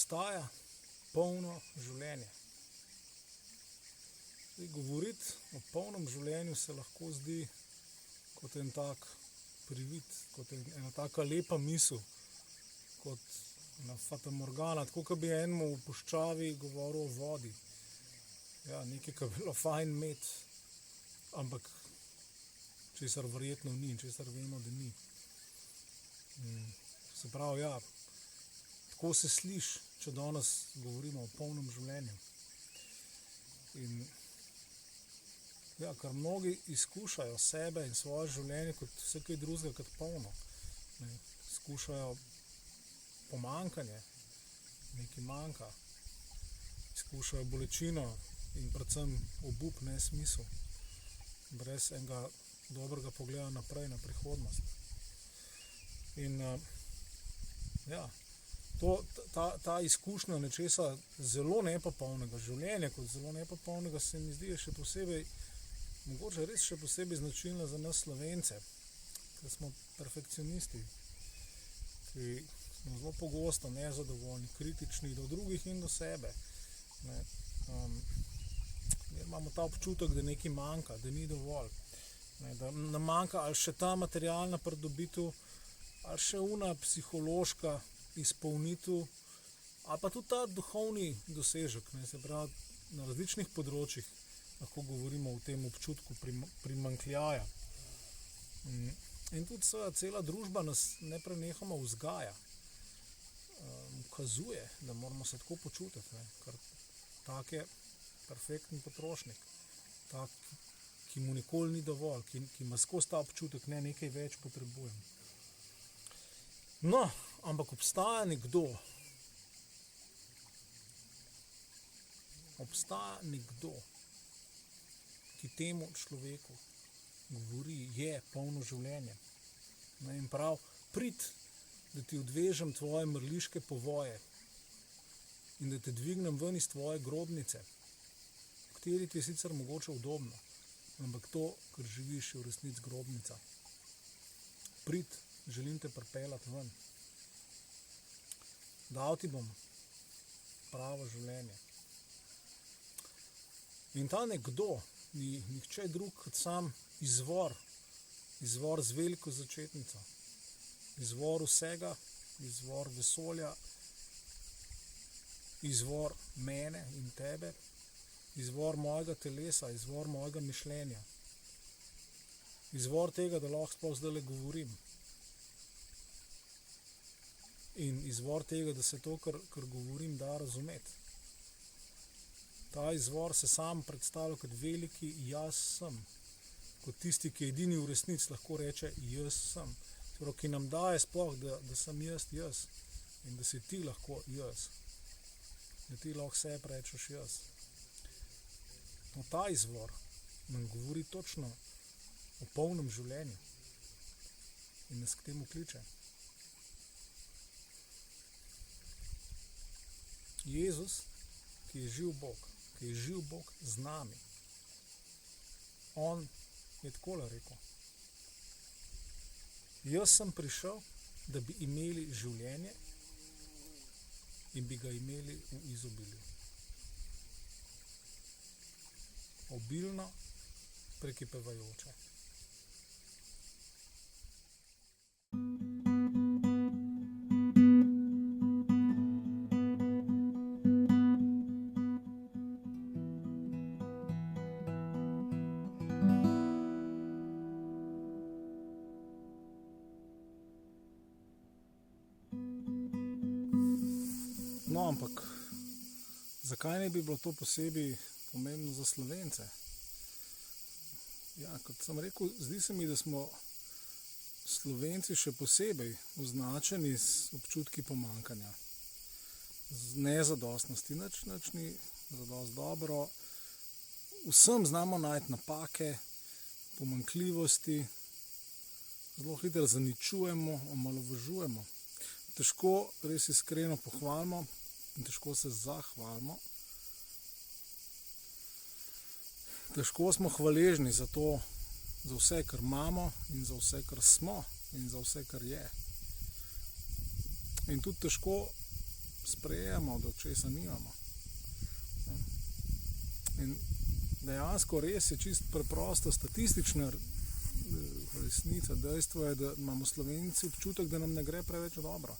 obstaja polno življenje. Govoriti o polnem življenju se lahko zdi kot en tak privid, kot ena taka lepa misel, kot ena fatamorgana, tako kot bi enemu v puščavi govoril o vodi. Ja, nekaj, kar bi bilo fajn imeti, ampak česar verjetno ni in česar vemo, da ni. Se pravi, ja, tako se sliši, če danes govorimo o polnem življenju. In ja, ker mnogi izkušajo sebe in svoje življenje kot vse kaj drugega kot polno. Skušajo pomanjkanje, nekaj manjka, izkušajo bolečino in predvsem obup, nesmisel, brez enega dobrega pogleda naprej na prihodnost. In ja, ta izkušnja nečesa zelo nepopolnega življenja, kot zelo nepopolnega, se mi zdi še posebej, mogoče res še posebej značilna za nas Slovence, ker smo perfekcionisti, ki smo zelo pogosto nezadovoljni, kritični do drugih in do sebe. Imamo ta občutek, da nekaj manjka, da ni dovolj, da nam manjka ali še ta materialna pridobitev, ali še ona psihološka izpolnitev, ali pa tudi ta duhovni dosežek, se pravi, na različnih področjih lahko govorimo o tem občutku primanjkljaja. In tudi cela družba nas neprenehoma vzgaja, ukazuje, da moramo se tako počutiti, ker tak je perfekten potrošnik, tak, ki mu nikoli ni dovolj, ki ima skozi ta občutek, ne, nekaj več potrebujem. No, ampak obstaja nekdo, ki temu človeku govori, je polno življenje. In prav, prid, da ti odvežem tvoje mrliške povoje in da te dvignem ven iz tvoje grobnice, v kateri ti je sicer mogoče udobno, ampak to, kar živiš, je v resnici grobnica. Prid, želim te pripeljati ven. Dal ti bom pravo življenje. In ta nekdo ni nihče drug kot sam izvor z veliko začetnico, izvor vsega, izvor vesolja, izvor mene in tebe, izvor mojega telesa, izvor mojega mišljenja, izvor tega, da lahko sploh zdajle govorim. In izvor tega, da se to, kar govorim, da razumeti. Ta izvor se sam predstavlja kot veliki jaz sem, kot tisti, ki edini v resnici lahko reče jaz sem, torej, ki nam daje sploh, da sem jaz in da si ti lahko jaz, da ti lahko sebi rečeš jaz. No, ta izvor nam govori točno o polnem življenju in nas k temu kliče. Jezus, ki je živ Bog z nami, on je takole rekel: jaz sem prišel, da bi imeli življenje in bi ga imeli v izobilju. Obilno, prekipevajoče. No, ampak zakaj ne bi bilo to posebej pomembno za Slovence? Ja, kot sem rekel, zdi se mi, da smo Slovenci še posebej označeni z občutki pomanjkanja, z nezadostnosti, nič ni zadosti dobro. Vsem znamo najti napake, pomanjkljivosti, zelo hitro zaničujemo, omalovažujemo. Težko res iskreno pohvalimo in težko se zahvalimo. Težko smo hvaležni za to, za vse, kar imamo in za vse, kar smo in za vse, kar je. In tudi težko sprejemamo, do česa nimamo. In dejansko res je čisto preprosta statistična resnica. Dejstvo je, da imamo Slovenci občutek, da nam ne gre preveč dobro.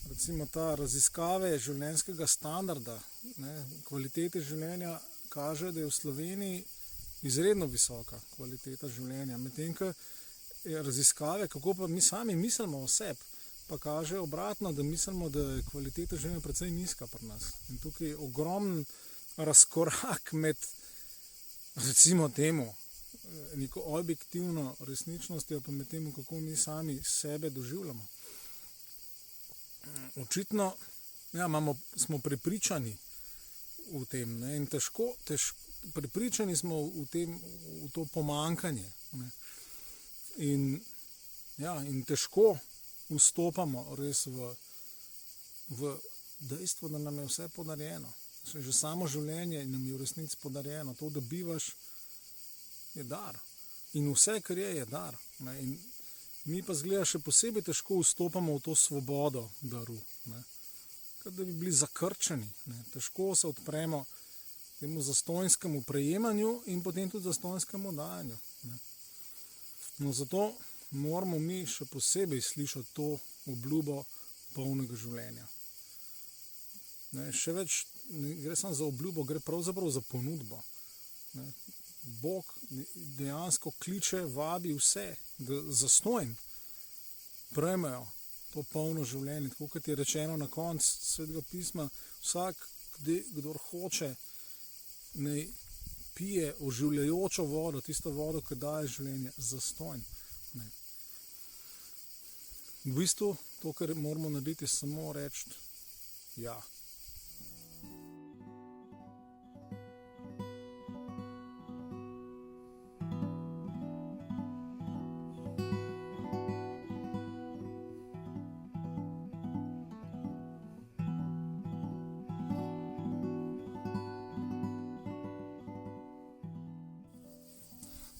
Recimo ta raziskave življenjskega standarda, kvalitete življenja kaže, da je v Sloveniji izredno visoka kvaliteta življenja. Medtem ko raziskave, kako pa mi sami mislimo o sebi, pa kaže obratno, da mislimo, da je kvaliteta življenja precej nizka pri nas. In tukaj je ogromen razkorak med, recimo temu, neko objektivno resničnostjo, pa med tem, kako mi sami sebe doživljamo. Očitno smo prepričani v tem, in težko prepričani smo v to pomankanje. In težko vstopamo res v dejstvo, da nam je vse podarjeno. Že samo življenje nam je v resnici podarjeno. To, da bivaš, je dar. In vse, kar je dar. In mi pa zgleda še posebej težko vstopamo v to svobodo daru. Kot da bi bili zakrčeni. Težko se odpremo temu zastonjskemu prejemanju in potem tudi zastonjskemu dajanju. No, zato moramo mi še posebej slišati to obljubo polnega življenja. Še več, ne gre samo za obljubo, gre pravzaprav za ponudbo. Bog dejansko kliče, vabi vse, da zastonj prejmejo to polno življenje. Tako kot je rečeno na koncu Svetega pisma, vsak, kdor hoče, naj pije oživljajočo vodo, tisto vodo, ki daje življenje, zastonj. V bistvu to, kar moramo narediti, je samo reči ja.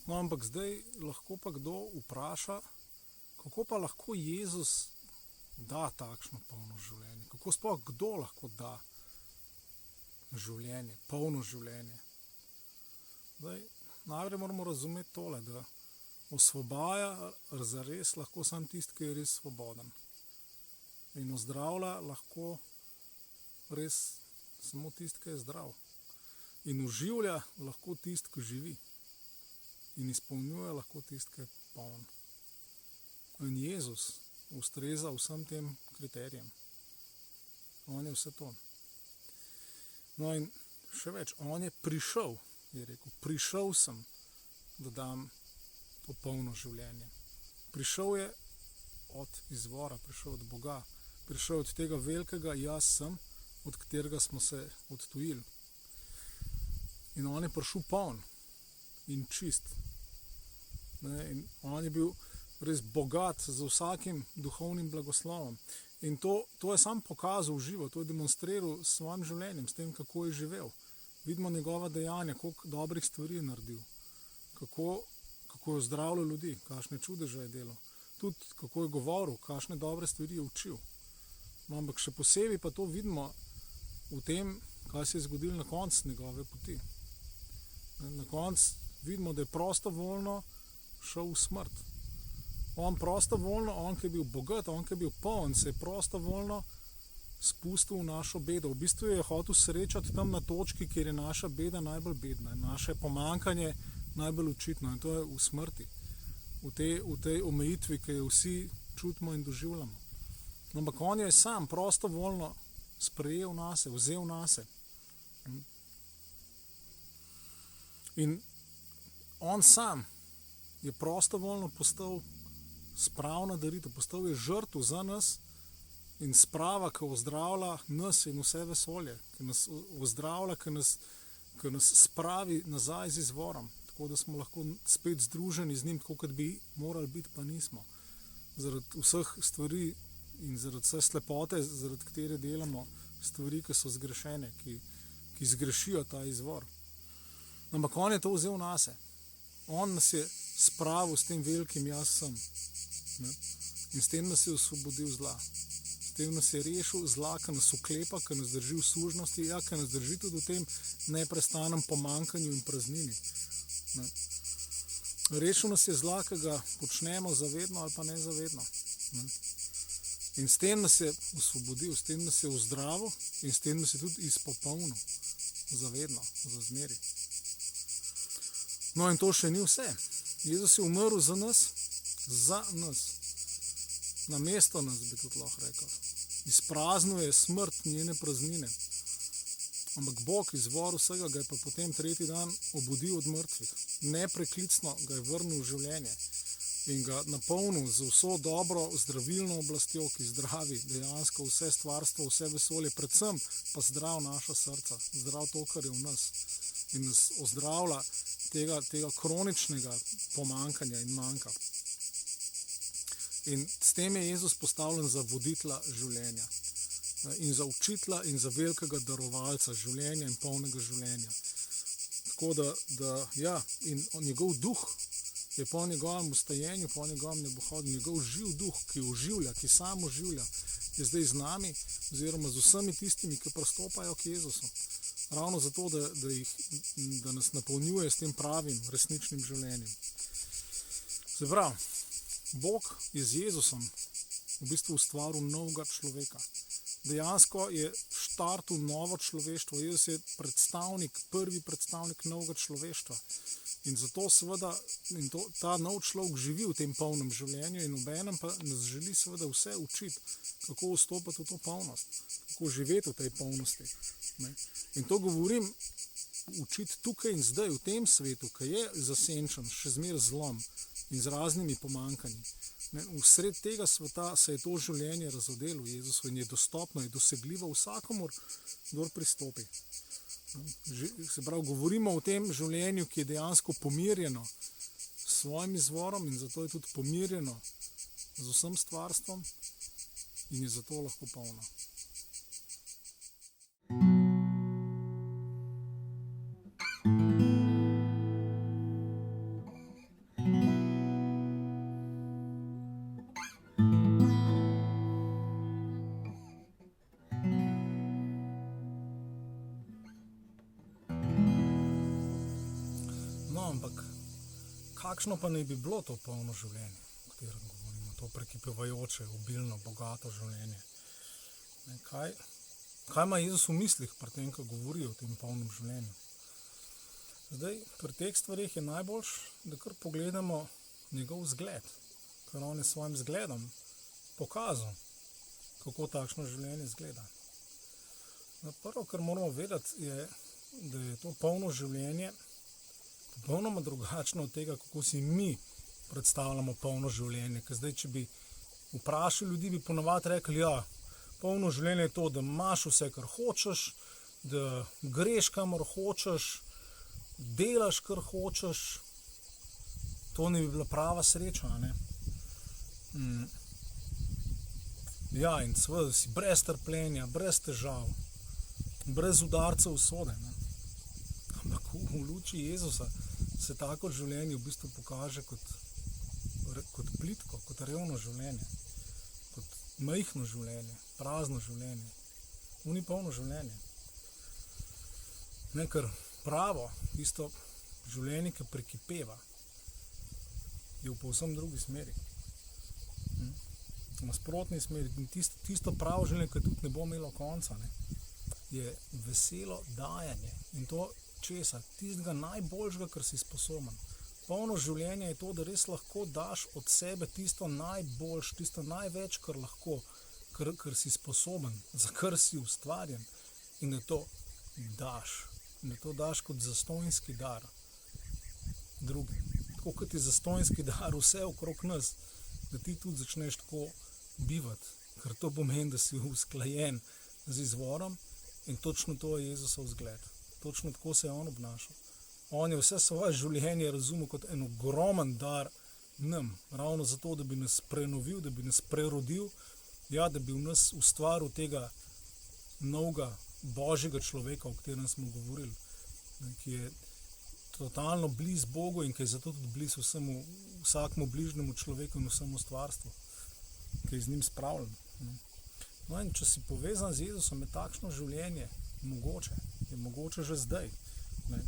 No, ampak zdaj lahko pa kdo vpraša, kako pa lahko Jezus da takšno polno življenje? Kako sploh kdo lahko da življenje, polno življenje? Zdaj, najprej moramo razumeti tole, da osvobaja zares lahko sam tisti, ki je res svoboden. In ozdravlja lahko res samo tisti, ki je zdrav. In oživlja lahko tisti, ki živi. In izpolnjuje lahko tisti, ki je poln. In Jezus ustreza vsem tem kriterijem. On je vse to. No in še več, on je prišel, je rekel, prišel sem, da dam to polno življenje. Prišel je od izvora, prišel od Boga, prišel od tega velikega jaz sem, od katerega smo se odtujili. In on je prišel poln in čist. In on je bil res bogat z vsakim duhovnim blagoslovom. In to je sam pokazal v živo, to je demonstriral s svojim življenjem, s tem, kako je živel. Vidimo njegova dejanja, koliko dobrih stvari je naredil, kako je ozdravljal ljudi, kakšne čudeže je delal, tudi kako je govoril, kakšne dobre stvari je učil. No, ampak še posebej pa to vidimo v tem, kaj se je zgodilo na koncu njegove poti. Na koncu vidimo, da je prostovoljno šel v smrt. On prostovoljno, on, ki je bil bogat, on, ki je bil poln, se je prostovoljno spustil v našo bedo. V bistvu je hotel srečati tam na točki, kjer je naša beda najbolj bedna, naše pomankanje najbolj očitno, in to je v smrti. V tej omejitvi, ki jo vsi čutimo in doživljamo. Ampak on je sam prostovoljno sprejel nase, vzel nase. In on sam je prostovoljno postal spravna daritev, postal je žrtev za nas in sprava, ki ozdravlja nas in vse vesolje, ki nas ozdravlja, ki nas spravi nazaj z izvorom, tako da smo lahko spet združeni z njim, tako kot bi morali biti, pa nismo. Zaradi vseh stvari in zaradi vse slepote, zaradi katere delamo stvari, ki so zgrešene, ki zgrešijo ta izvor. Ampak on je to vzel nase. On nas je spravil s tem velikim jaz sem. In s tem nas je osvobodil zla. S tem nas je rešil zla, ki nas uklepa, ki nas drži v služnosti, ja, ki nas drži tudi v tem neprestanem pomankanju in praznini. Ne. Rešil nas je zla, ki ga počnemo zavedno ali pa nezavedno. Ne. In s tem nas je osvobodil, s tem nas je ozdravil in s tem nas je tudi izpopolnil. Zavedno, za zmeri. No in to še ni vse. Jezus je umrl za nas, namesto nas bi tudi lahko rekel. Izpraznil je smrt njene praznine. Ampak Bog, izvor vsega, ga je pa potem tretji dan obudil od mrtvih. Nepreklicno ga je vrnil v življenje in ga napolnil z vso dobro zdravilno oblastjo, ki zdravi dejansko vse stvarstvo, vse vesolje, predvsem pa zdrav naša srca, zdrav to, kar je v nas in nas ozdravlja tega kroničnega pomankanja in manjka. In s tem je Jezus postavljen za voditelja življenja in za učitelja in za velikega darovalca življenja in polnega življenja. Tako da in njegov duh je po njegovem ustajenju, po njegovem nebohodu, njegov živ duh, ki oživlja, ki sam oživlja, je zdaj z nami oziroma z vsemi tistimi, ki pristopajo k Jezusu. Ravno zato, da nas napolnjuje s tem pravim, resničnim življenjem. Se pravi, Bog je z Jezusom v bistvu ustvaril novega človeka. Dejansko je štartil novo človeštvo. Jezus je prvi predstavnik novega človeštva. In zato seveda ta nov človek živi v tem polnem življenju in obenem pa nas želi seveda vse učiti, kako vstopati v to polnost, kako živeti v tej polnosti. Ne? In to govorim učiti tukaj in zdaj, v tem svetu, ki je zasenčen, še zmeraj zlom in z raznimi pomankanji. Vsred tega sveta se je to življenje razodelo v Jezusu in je dostopno, je dosegljivo vsakomur, kdor pristopi. Se pravi, govorimo o tem življenju, ki je dejansko pomirjeno s svojim izvorom in zato je tudi pomirjeno z vsem stvarstvom in je zato lahko polno. Ampak kakšno pa naj bi bilo to polno življenje, o katerem govorimo, to prekipevajoče, obilno, bogato življenje? Kaj ima Jezus v mislih pri tem, ko govori o tem polnem življenju? Zdaj, pri teh stvarih je najboljš, da kar pogledamo njegov zgled, ker on je s svojim zgledom pokazal, kako takšno življenje izgleda. Prvo, kar moramo vedeti, je, da je to polno življenje popolnoma drugačno od tega, kako si mi predstavljamo polno življenje. Ker zdaj, če bi vprašali ljudi, bi ponavadi rekli, polno življenje je to, da imaš vse, kar hočeš, da greš, kamor hočeš, delaš, kar hočeš. To ne bi bila prava sreča, ne? Ja, in seveda si brez trpljenja, brez težav, brez udarcev usode, ne? Ampak v luči Jezusa se tako življenje v bistvu pokaže kot plitko, kot revno življenje, kot majhno življenje, prazno življenje. Ni polno življenje. Ne, ker pravo, isto življenje, ki prekipeva, je v povsem drugi smeri. V nasprotni smeri. Tisto pravo življenje, ki tudi ne bo imelo konca, ne, je veselo dajanje. In to česa, tistega najboljšega, kar si sposoben. Polno življenje je to, da res lahko daš od sebe tisto najboljš, tisto največ, kar lahko, kar si sposoben, za kar si ustvarjen in da to daš. In da to daš kot zastonjski dar drugim. Tako kot je zastonjski dar vse okrog nas, da ti tudi začneš tako bivati, ker to pomeni, da si usklajen z izvorom in točno to je Jezusov zgled. Točno tako se je on obnašal. On je vse svoje življenje razumel kot en ogromen dar nam, ravno zato, da bi nas prenovil, da bi nas prerodil, da bi v nas ustvaril tega novega božjega človeka, o katerem smo govorili, ki je totalno bliz Bogu in ki je zato tudi bliz vsakmu bližnjemu človeku in vsemu stvarstvu. ki je z njim spravljen. No in če si povezan z Jezusom, je takšno življenje mogoče. Je mogoče že zdaj. Ne.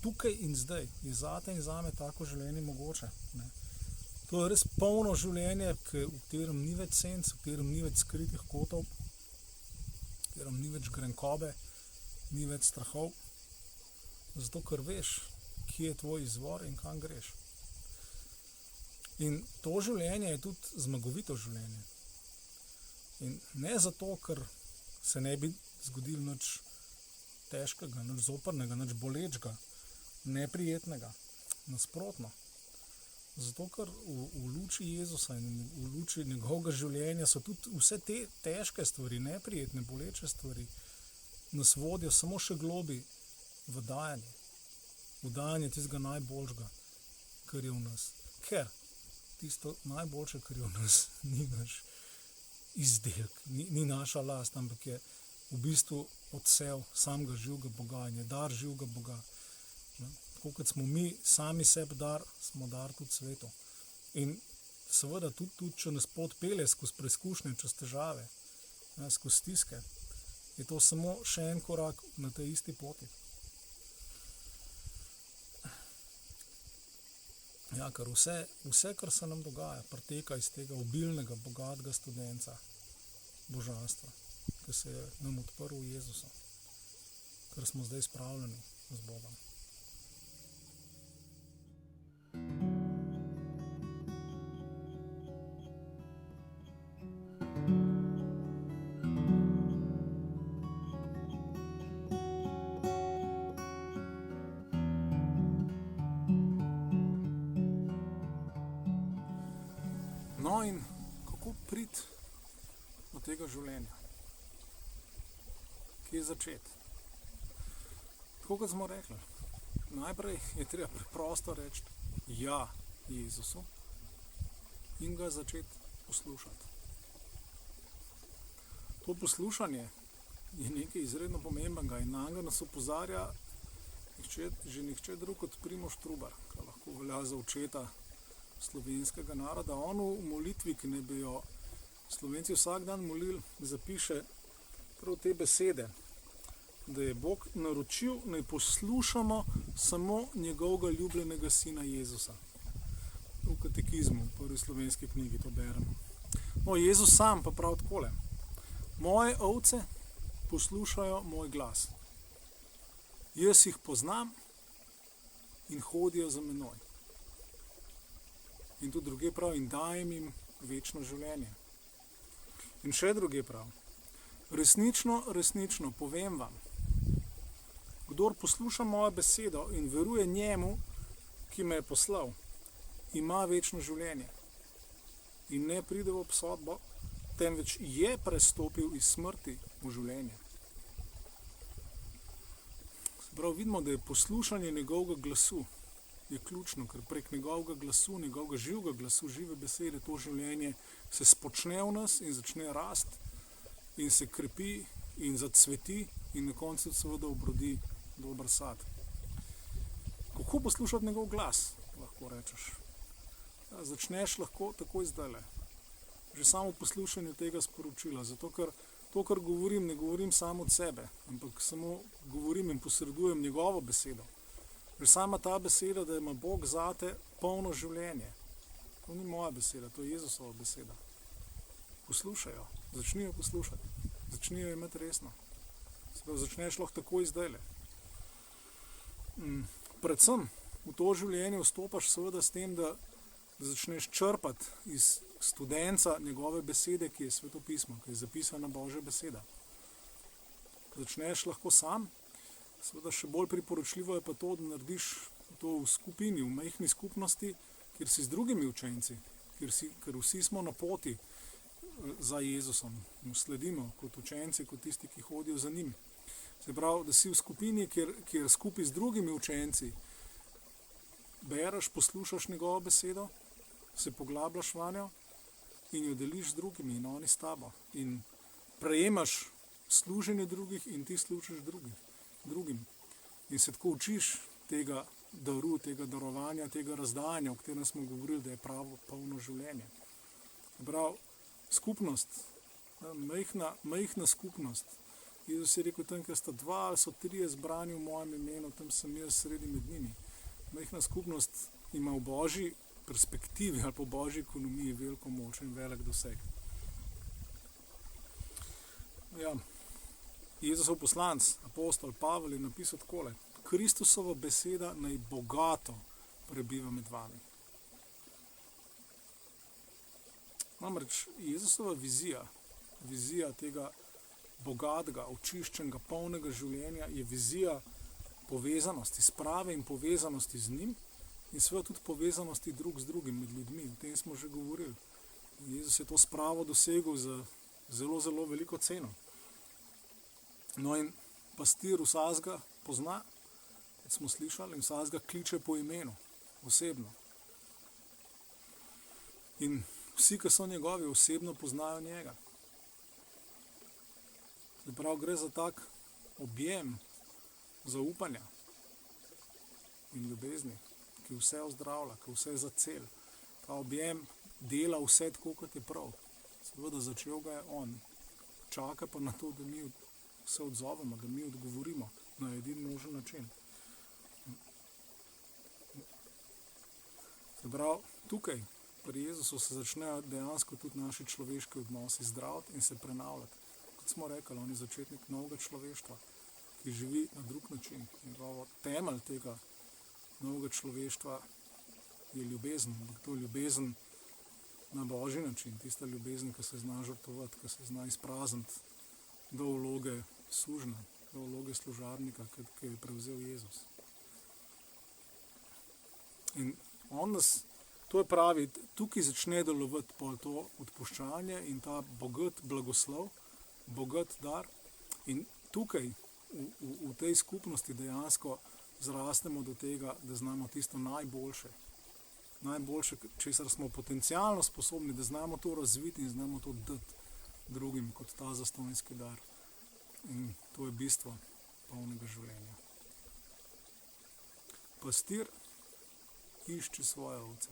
Tukaj in zdaj je zate in zame tako življenje mogoče. Ne. To je res polno življenje, v katerem ni več senc, v katerem ni več skritih kotov, v katerem ni več grenkobe, ni več strahov. Zato, ker veš, kje je tvoj izvor in kam greš. In to življenje je tudi zmagovito življenje. In ne zato, ker se ne bi zgodilo nič težkega, nič zoprnega, nič bolečega, neprijetnega. Nasprotno. Zato, ker v luči Jezusa in v luči njegovega življenja so tudi vse te težke stvari, neprijetne, boleče stvari, nas vodijo samo še globi v dajanje. V dajanje tistega najboljšega, kar je v nas. Ker tisto najboljše, kar je v nas, ni naš izdelek, ni naša last, ampak je v bistvu odsev samega živega Boga in je dar živega Boga. Tako kot smo mi sami sebi dar, smo dar tudi svetu. In seveda tudi če nas pot pelje skozi preizkušnje, čez težave, skozi stiske, je to samo še en korak na tej isti poti. Ja, ker vse, kar se nam dogaja, priteka iz tega obilnega, bogatega studenca božanstva, ki se je nam odprl v Jezusu, ker smo zdaj spravljeni z Bogom. No in kako priti do tega življenja? Kje začeti? Tako kot smo rekli, najprej je treba preprosto reči ja Jezusu in ga začeti poslušati. To poslušanje je nekaj izredno pomembnega in nanj nas opozarja že nihče drug kot Primož Trubar, ki lahko velja za očeta slovenskega naroda. On v molitvi, ki ne bi jo Slovenci vsak dan molili, zapiše prav te besede, da je Bog naročil, naj poslušamo samo njegovega ljubljenega sina Jezusa. V katekizmu, v prvi slovenski knjigi to beremo. No, Jezus sam pa prav takole: moje ovce poslušajo moj glas. Jaz jih poznam in hodijo za menoj. In tudi druge prav, in dajem jim večno življenje. In še druge prav: resnično povem vam, kdor posluša mojo besedo in veruje njemu, ki me je poslal, ima večno življenje in ne pride v obsodbo, temveč je prestopil iz smrti v življenje. Prav vidimo, da je poslušanje njegovega glasu je ključno, ker prek njegovega glasu, njegovega živega glasu, žive besede, to življenje se spočne v nas in začne rasti in se krepi in zacveti in na koncu seveda obrodi dober sad. Kako poslušati njegov glas, lahko rečeš? Ja, začneš lahko takoj zdajle. Že samo poslušanju tega sporočila, zato ker to, kar govorim, ne govorim samo od sebe, ampak samo govorim in posredujem njegovo besedo. Že sama ta beseda, da ima Bog zate polno življenje. To ni moja beseda, to je Jezusova beseda. Poslušajo, začnijo poslušati, začnijo imeti resno. Začneš lahko takoj zdajle. Predvsem v to življenje vstopaš seveda s tem, da začneš črpati iz studenca njegove besede, ki je svetopismo, ki je zapisana Božja beseda. Začneš lahko sam. Seveda še bolj priporočljivo je pa to, da narediš to v skupini, v majhni skupnosti, kjer si z drugimi učenci, ker vsi smo na poti za Jezusom, mu sledimo kot učenci, kot tisti, ki hodijo za njim. Se pravi, da si v skupini, kjer skupaj z drugimi učenci bereš, poslušaš njegovo besedo, se poglabljaš vanjo in jo deliš z drugimi in oni s tabo. In prejemaš služenje drugih in ti služiš drugim. In se tako učiš tega daru, tega darovanja, tega razdajanja, o katerem smo govorili, da je pravo polno življenje. Prav, skupnost, majhna skupnost. Jezus je rekel, tam, kjer sta dva ali so trije zbrani v mojem imenu, tam sem jaz sredi med njimi. Majhna skupnost ima v božji perspektivi ali po božji ekonomiji veliko moč in velik doseg. Ja. Jezusov poslanec, apostol Pavel je napisal takole: Kristusova beseda naj bogato prebiva med vami. Namreč Jezusova vizija tega bogatega, očiščenega, polnega življenja je vizija povezanosti, sprave in povezanosti z njim in seveda tudi povezanosti drug z drugim med ljudmi. O tem smo že govorili. Jezus je to spravo dosegel za zelo, zelo veliko ceno. No in pastir vsakega pozna, kot smo slišali, in vsakega kliče po imenu, osebno. In vsi, ki so njegovi, osebno poznajo njega. Prav gre za tak objem zaupanja in ljubezni, ki vse ozdravlja, ki vse zaceli. Ta objem dela vse tako, kot je prav. Seveda začel ga je on. Čaka pa na to, da mi se odzovemo, da mi odgovorimo na edin možen način. Prav tukaj, pri Jezusu, se začnejo dejansko tudi naši človeški odnosi zdraviti in se prenavljati. Kot smo rekli, on je začetnik novega človeštva, ki živi na drug način. Njegovo temelj tega novega človeštva je ljubezen. To je ljubezen na božji način, tista ljubezen, ki se zna žrtvovati, ki se zna izprazniti do vloge sužnja, do vloge služarnika, ki je prevzel Jezus. In on nas, to je pravi, tukaj začne delovati pol to odpuščanje in ta bogat blagoslov, bogat dar. In tukaj, v tej skupnosti dejansko zrastemo do tega, da znamo tisto najboljše, česar smo potencialno sposobni, da znamo to razviti in znamo to dati drugim kot ta zastonjski dar. In to je bistvo polnega življenja. Pastir išče svoje ovce.